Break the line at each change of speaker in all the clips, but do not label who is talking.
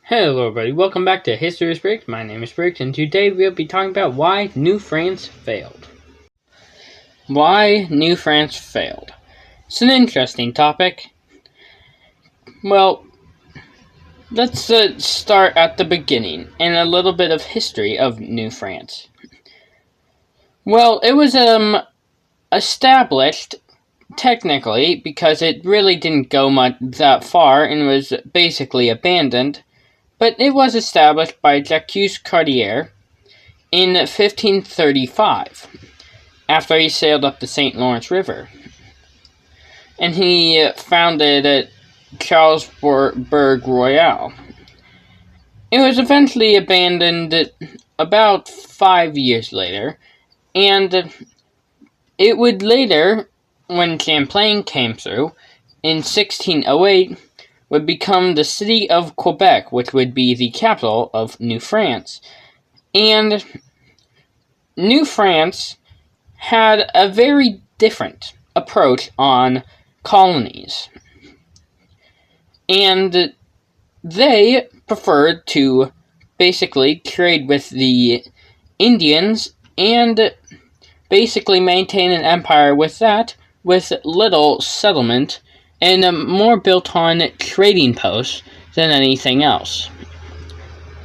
Hello everybody, welcome back to History with Briggs. My name is Briggs, and today we'll be talking about why New France failed. Why New France failed. It's an interesting topic. Well, let's start at the beginning and a little bit of history of New France. Well, it was established technically because it really didn't go much that far and was basically abandoned. But it was established by Jacques Cartier in 1535, after he sailed up the St. Lawrence River. And he founded Charlesbourg Royal. It was eventually abandoned about 5 years later, and it would later, when Champlain came through, in 1608, would become the city of Quebec, which would be the capital of New France. And New France had a very different approach on colonies. And they preferred to basically trade with the Indians and basically maintain an empire with that, with little settlement, and more built on trading posts than anything else.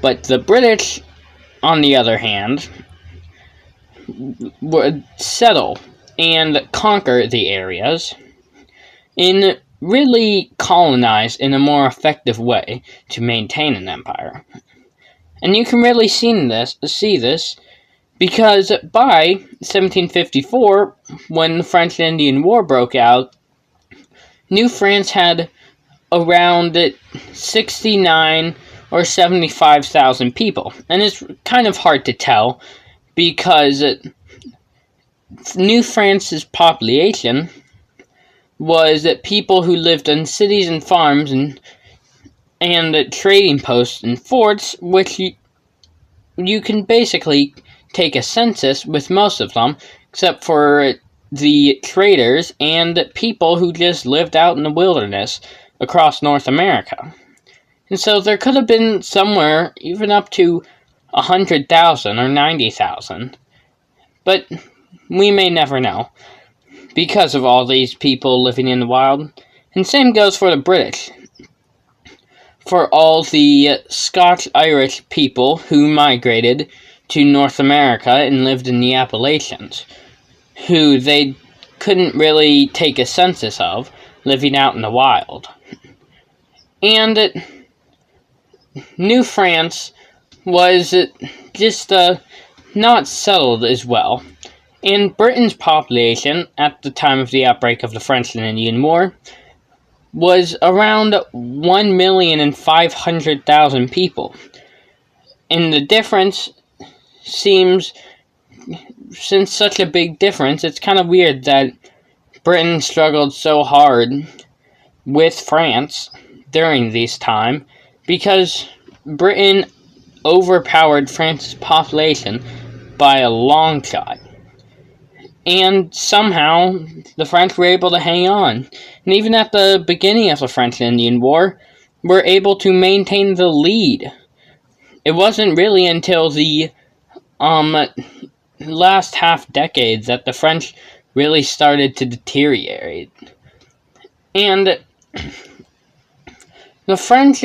But the British, on the other hand, would settle and conquer the areas and really colonize in a more effective way to maintain an empire. And you can really see this because by 1754, when the French and Indian War broke out, New France had around 69 or 75,000 people. And it's kind of hard to tell because New France's population was people who lived in cities and farms and trading posts and forts, which you can basically take a census with most of them, except for the traders and people who just lived out in the wilderness across North America. And so there could have been somewhere even up to 100,000 or 90,000. But we may never know because of all these people living in the wild. And same goes for the British. For all the Scotch-Irish people who migrated to North America and lived in the Appalachians, who they couldn't really take a census of, living out in the wild. And New France was just not settled as well. And Britain's population, at the time of the outbreak of the French and Indian War, was around 1,500,000 people. And the difference seems, since such a big difference, it's kind of weird that Britain struggled so hard with France during this time, because Britain overpowered France's population by a long shot. And somehow, the French were able to hang on. And even at the beginning of the French and Indian War, were able to maintain the lead. It wasn't really until the last half decade that the French really started to deteriorate. And the French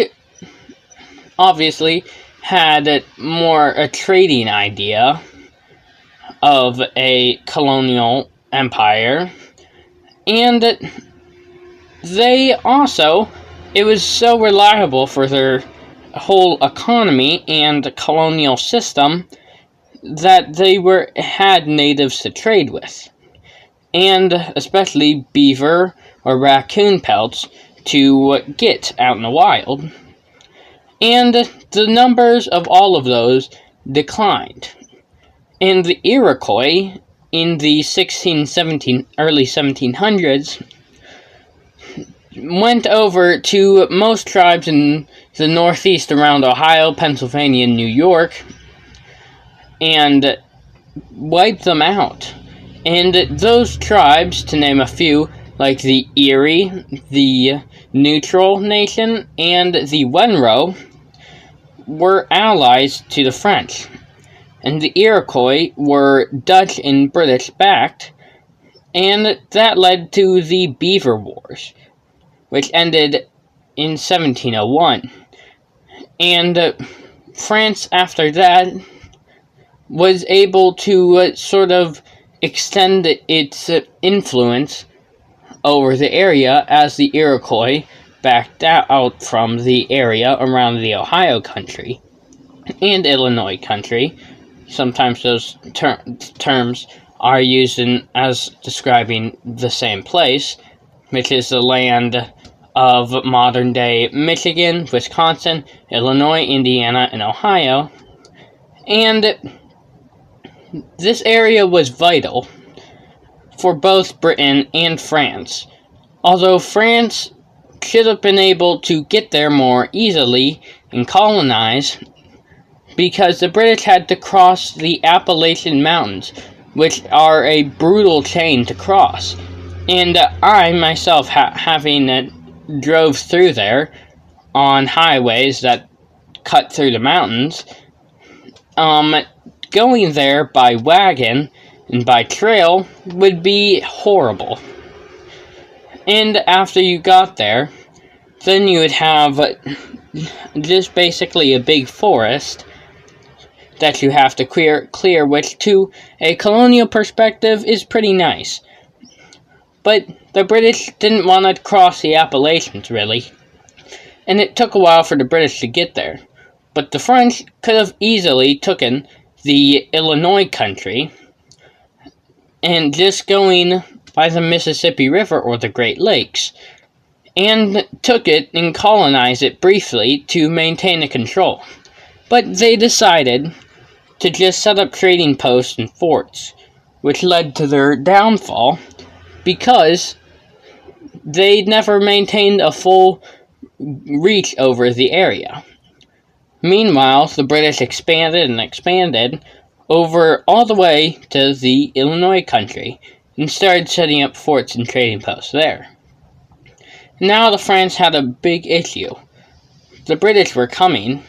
obviously had more a trading idea of a colonial empire, and they also, it was so reliable for their whole economy and colonial system that they had natives to trade with, and especially beaver or raccoon pelts to get out in the wild. And the numbers of all of those declined. And the Iroquois in the early 1700s went over to most tribes in the northeast around Ohio, Pennsylvania, and New York, and wiped them out. And those tribes, to name a few, like the Erie, the Neutral Nation, and the Wenro, were allies to the French, and the Iroquois were Dutch and British backed, and that led to the Beaver Wars, which ended in 1701. And France, after that, was able to sort of extend its influence over the area as the Iroquois backed out from the area around the Ohio country and Illinois country. Sometimes those terms are used as describing the same place, which is the land of modern-day Michigan, Wisconsin, Illinois, Indiana, and Ohio. And this area was vital for both Britain and France, although France should have been able to get there more easily and colonize, because the British had to cross the Appalachian Mountains, which are a brutal chain to cross. And I myself, having drove through there on highways that cut through the mountains, going there by wagon and by trail would be horrible. And after you got there, then you would have just basically a big forest that you have to clear, which to a colonial perspective is pretty nice. But the British didn't want to cross the Appalachians, really, and it took a while for the British to get there. But the French could have easily taken the Illinois country and just going by the Mississippi River or the Great Lakes, and took it and colonized it briefly to maintain the control. But they decided to just set up trading posts and forts, which led to their downfall, because they never maintained a full reach over the area. Meanwhile, the British expanded and expanded over all the way to the Illinois country and started setting up forts and trading posts there. Now the French had a big issue. The British were coming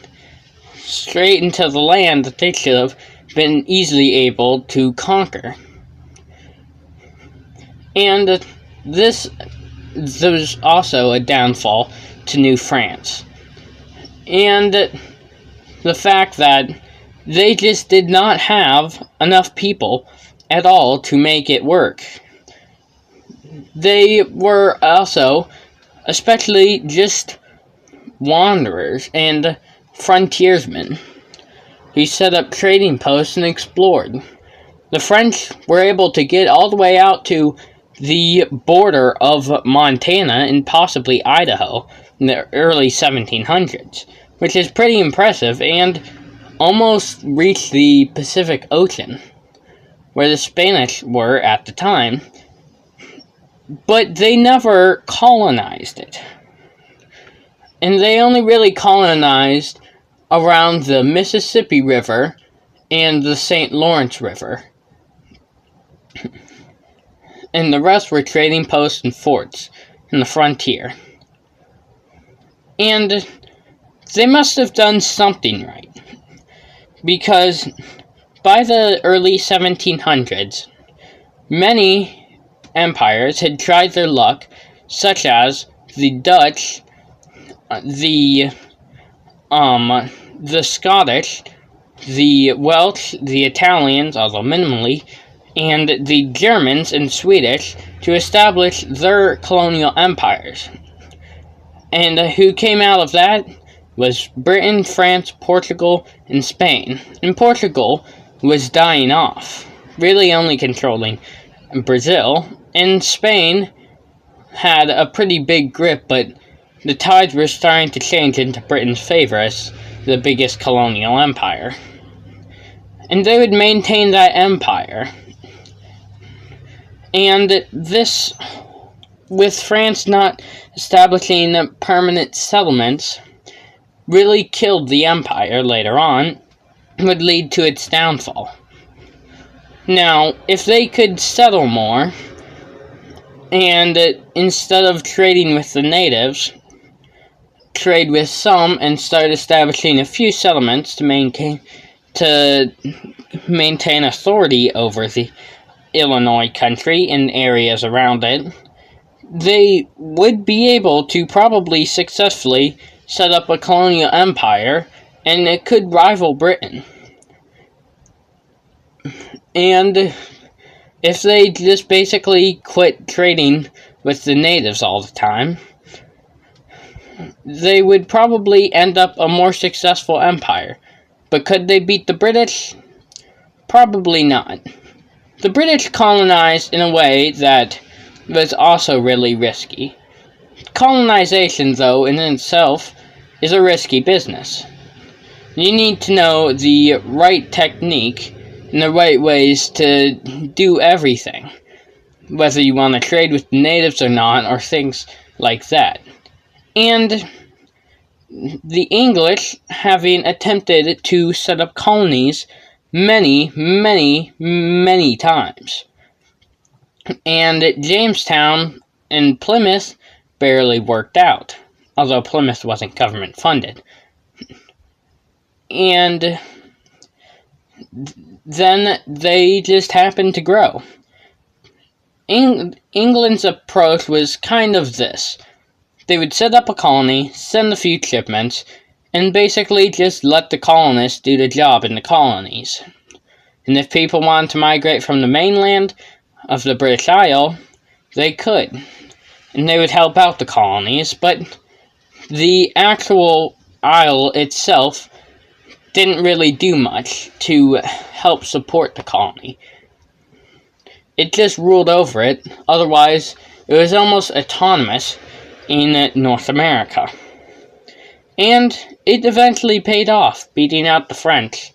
straight into the land that they should have been easily able to conquer. And this was also a downfall to New France. And the fact that they just did not have enough people at all to make it work. They were also, especially just wanderers and frontiersmen, who set up trading posts and explored. The French were able to get all the way out to the border of Montana and possibly Idaho in the early 1700s, which is pretty impressive, and almost reached the Pacific Ocean, where the Spanish were at the time, but they never colonized it. And they only really colonized around the Mississippi River and the St. Lawrence River. And the rest were trading posts and forts in the frontier. And they must have done something right, because by the early 1700s, many empires had tried their luck, such as the Dutch, the Scottish, the Welsh, the Italians, although minimally, and the Germans and Swedish, to establish their colonial empires. And who came out of that was Britain, France, Portugal, and Spain. And Portugal was dying off, really only controlling Brazil, and Spain had a pretty big grip, but the tides were starting to change into Britain's favor as the biggest colonial empire. And they would maintain that empire. And this, with France not establishing permanent settlements, really killed the empire later on, would lead to its downfall. Now, if they could settle more, and instead of trading with the natives, trade with some and start establishing a few settlements to maintain authority over the Illinois country and areas around it, they would be able to probably successfully set up a colonial empire, and it could rival Britain. And if they just basically quit trading with the natives all the time, they would probably end up a more successful empire. But could they beat the British? Probably not. The British colonized in a way that was also really risky. Colonization, though, in itself, is a risky business. You need to know the right technique and the right ways to do everything, whether you want to trade with the natives or not, or things like that. And the English, having attempted to set up colonies many, many, many times. And Jamestown and Plymouth barely worked out, although Plymouth wasn't government funded. And then they just happened to grow. England's approach was kind of this. They would set up a colony, send a few shipments, and basically just let the colonists do the job in the colonies. And if people wanted to migrate from the mainland of the British Isle, they could. And they would help out the colonies, but the actual isle itself didn't really do much to help support the colony. It just ruled over it, otherwise it was almost autonomous in North America. And it eventually paid off, beating out the French,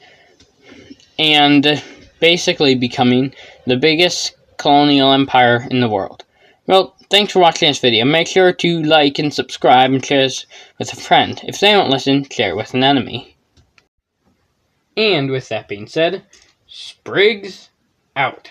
and basically becoming the biggest colonial empire in the world. Well, thanks for watching this video. Make sure to like and subscribe and share this with a friend. If they don't listen, share it with an enemy. And with that being said, Spriggs out.